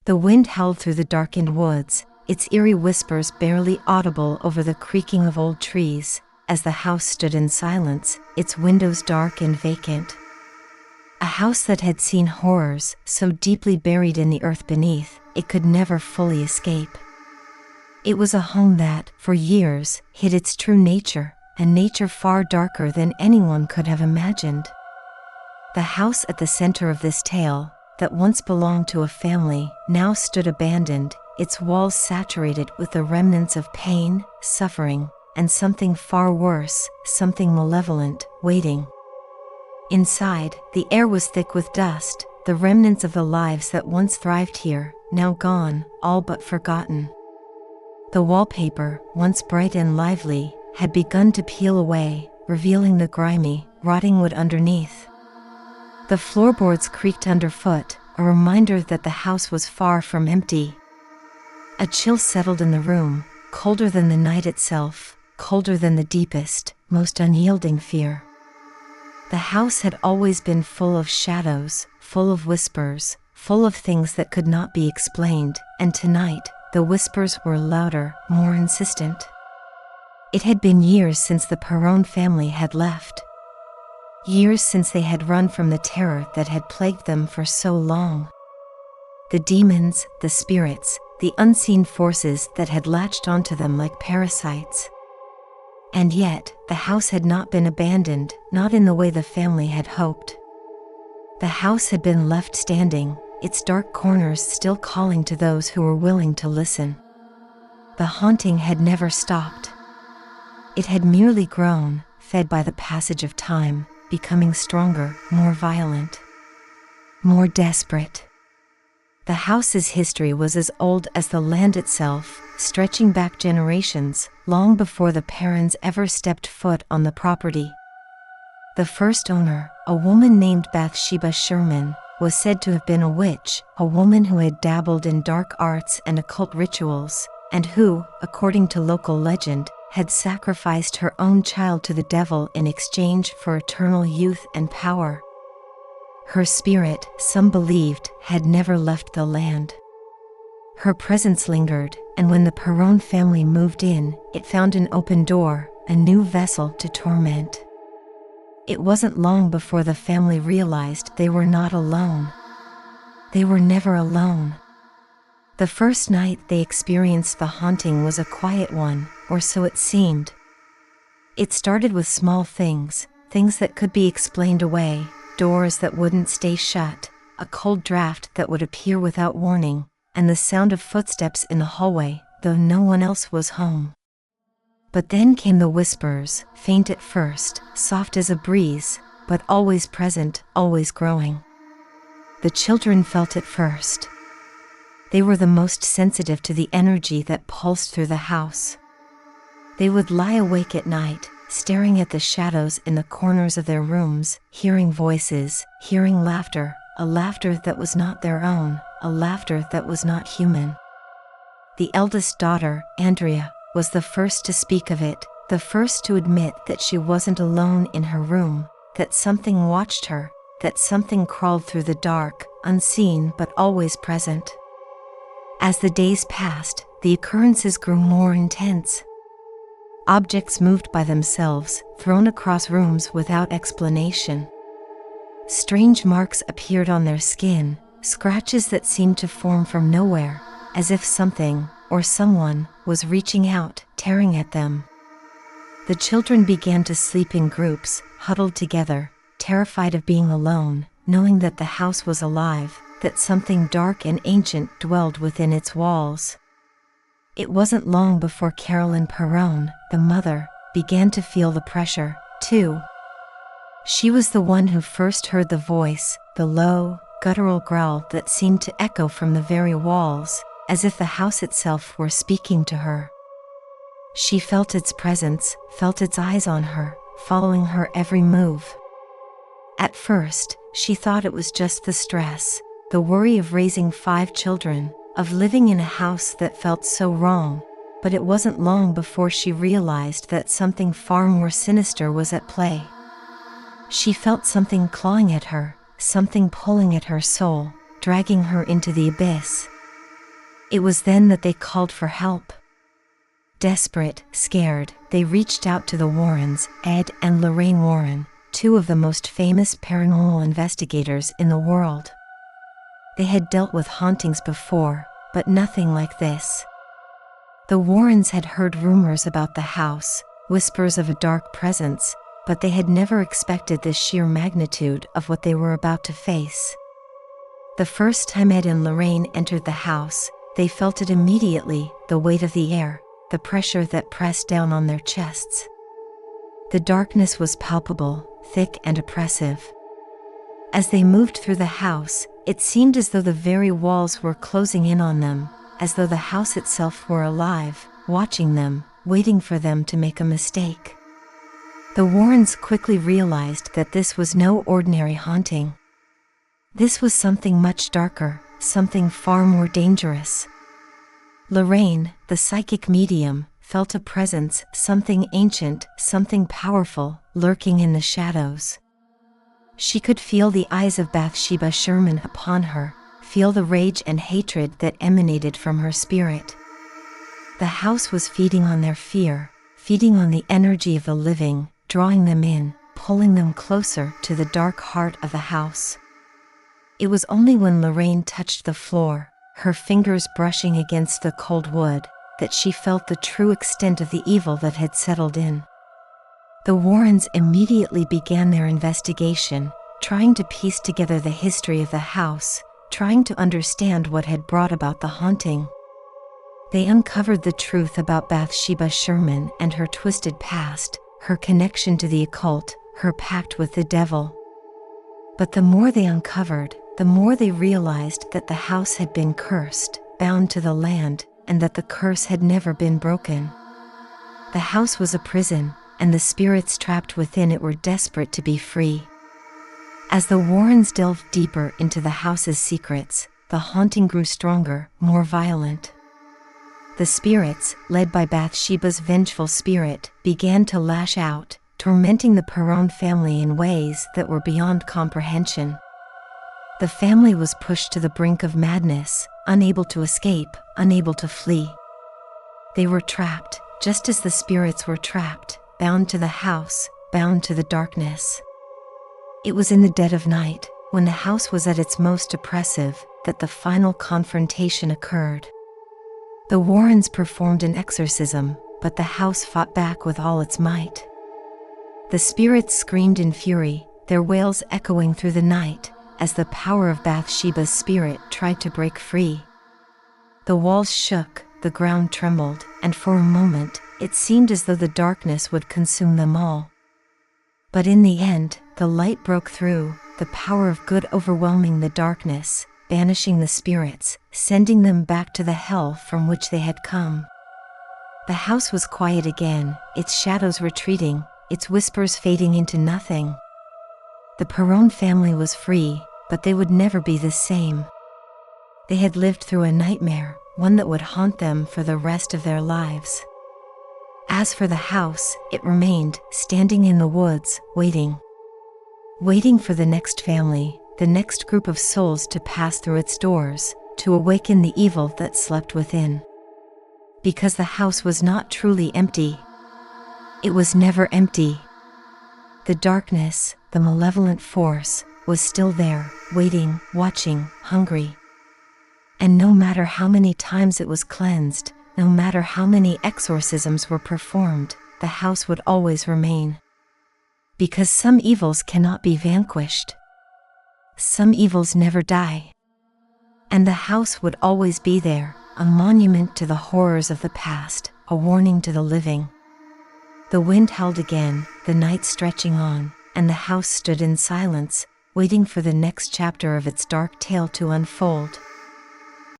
The wind howled through the darkened woods, its eerie whispers barely audible over the creaking of old trees, as the house stood in silence, its windows dark and vacant. A house that had seen horrors so deeply buried in the earth beneath, it could never fully escape. It was a home that, for years, hid its true nature, a nature far darker than anyone could have imagined. The house at the center of this tale, that once belonged to a family, now stood abandoned, its walls saturated with the remnants of pain, suffering, and something far worse, something malevolent, waiting. Inside, the air was thick with dust, the remnants of the lives that once thrived here, now gone, all but forgotten. The wallpaper, once bright and lively, had begun to peel away, revealing the grimy, rotting wood underneath. The floorboards creaked underfoot, a reminder that the house was far from empty. A chill settled in the room, colder than the night itself, colder than the deepest, most unyielding fear. The house had always been full of shadows, full of whispers, full of things that could not be explained, and tonight, the whispers were louder, more insistent. It had been years since the Perron family had left. Years since they had run from the terror that had plagued them for so long. The demons, the spirits, the unseen forces that had latched onto them like parasites. And yet, the house had not been abandoned, not in the way the family had hoped. The house had been left standing, its dark corners still calling to those who were willing to listen. The haunting had never stopped. It had merely grown, fed by the passage of time, becoming stronger, more violent, more desperate. The house's history was as old as the land itself, stretching back generations, long before the Perrons ever stepped foot on the property. The first owner, a woman named Bathsheba Sherman, was said to have been a witch, a woman who had dabbled in dark arts and occult rituals, and who, according to local legend, had sacrificed her own child to the devil in exchange for eternal youth and power. Her spirit, some believed, had never left the land. Her presence lingered, and when the Perron family moved in, it found an open door, a new vessel to torment. It wasn't long before the family realized they were not alone. They were never alone. The first night they experienced the haunting was a quiet one, or so it seemed. It started with small things, things that could be explained away, doors that wouldn't stay shut, a cold draft that would appear without warning, and the sound of footsteps in the hallway, though no one else was home. But then came the whispers, faint at first, soft as a breeze, but always present, always growing. The children felt it first. They were the most sensitive to the energy that pulsed through the house. They would lie awake at night, staring at the shadows in the corners of their rooms, hearing voices, hearing laughter, a laughter that was not their own, a laughter that was not human. The eldest daughter, Andrea, was the first to speak of it, the first to admit that she wasn't alone in her room, that something watched her, that something crawled through the dark, unseen but always present. As the days passed, the occurrences grew more intense. Objects moved by themselves, thrown across rooms without explanation. Strange marks appeared on their skin, scratches that seemed to form from nowhere, as if something, or someone, was reaching out, tearing at them. The children began to sleep in groups, huddled together, terrified of being alone, knowing that the house was alive, that something dark and ancient dwelled within its walls. It wasn't long before Carolyn Perron, the mother, began to feel the pressure, too. She was the one who first heard the voice, the low, guttural growl that seemed to echo from the very walls, as if the house itself were speaking to her. She felt its presence, felt its eyes on her, following her every move. At first, she thought it was just the stress, the worry of raising 5 children, of living in a house that felt so wrong, but it wasn't long before she realized that something far more sinister was at play. She felt something clawing at her, something pulling at her soul, dragging her into the abyss. It was then that they called for help. Desperate, scared, they reached out to the Warrens, Ed and Lorraine Warren, two of the most famous paranormal investigators in the world. They had dealt with hauntings before, but nothing like this. The Warrens had heard rumors about the house, whispers of a dark presence, but they had never expected the sheer magnitude of what they were about to face. The first time Ed and Lorraine entered the house, they felt it immediately, the weight of the air, the pressure that pressed down on their chests. The darkness was palpable, thick and oppressive. As they moved through the house, it seemed as though the very walls were closing in on them, as though the house itself were alive, watching them, waiting for them to make a mistake. The Warrens quickly realized that this was no ordinary haunting. This was something much darker, something far more dangerous. Lorraine, the psychic medium, felt a presence, something ancient, something powerful, lurking in the shadows. She could feel the eyes of Bathsheba Sherman upon her, feel the rage and hatred that emanated from her spirit. The house was feeding on their fear, feeding on the energy of the living, drawing them in, pulling them closer to the dark heart of the house. It was only when Lorraine touched the floor, her fingers brushing against the cold wood, that she felt the true extent of the evil that had settled in. The Warrens immediately began their investigation, trying to piece together the history of the house, trying to understand what had brought about the haunting. They uncovered the truth about Bathsheba Sherman and her twisted past, her connection to the occult, her pact with the devil. But the more they uncovered, the more they realized that the house had been cursed, bound to the land, and that the curse had never been broken. The house was a prison, and the spirits trapped within it were desperate to be free. As the Warrens delved deeper into the house's secrets, the haunting grew stronger, more violent. The spirits, led by Bathsheba's vengeful spirit, began to lash out, tormenting the Perron family in ways that were beyond comprehension. The family was pushed to the brink of madness, unable to escape, unable to flee. They were trapped, just as the spirits were trapped, bound to the house, bound to the darkness. It was in the dead of night, when the house was at its most oppressive, that the final confrontation occurred. The Warrens performed an exorcism, but the house fought back with all its might. The spirits screamed in fury, their wails echoing through the night, as the power of Bathsheba's spirit tried to break free. The walls shook, the ground trembled, and for a moment, it seemed as though the darkness would consume them all. But in the end, the light broke through, the power of good overwhelming the darkness, banishing the spirits, sending them back to the hell from which they had come. The house was quiet again, its shadows retreating, its whispers fading into nothing. The Perron family was free, but they would never be the same. They had lived through a nightmare, one that would haunt them for the rest of their lives. As for the house, it remained, standing in the woods, waiting. Waiting for the next family, the next group of souls to pass through its doors, to awaken the evil that slept within. Because the house was not truly empty. It was never empty. The darkness, the malevolent force, was still there, waiting, watching, hungry. And no matter how many times it was cleansed, no matter how many exorcisms were performed, the house would always remain. Because some evils cannot be vanquished. Some evils never die. And the house would always be there, a monument to the horrors of the past, a warning to the living. The wind howled again, the night stretching on, and the house stood in silence, waiting for the next chapter of its dark tale to unfold.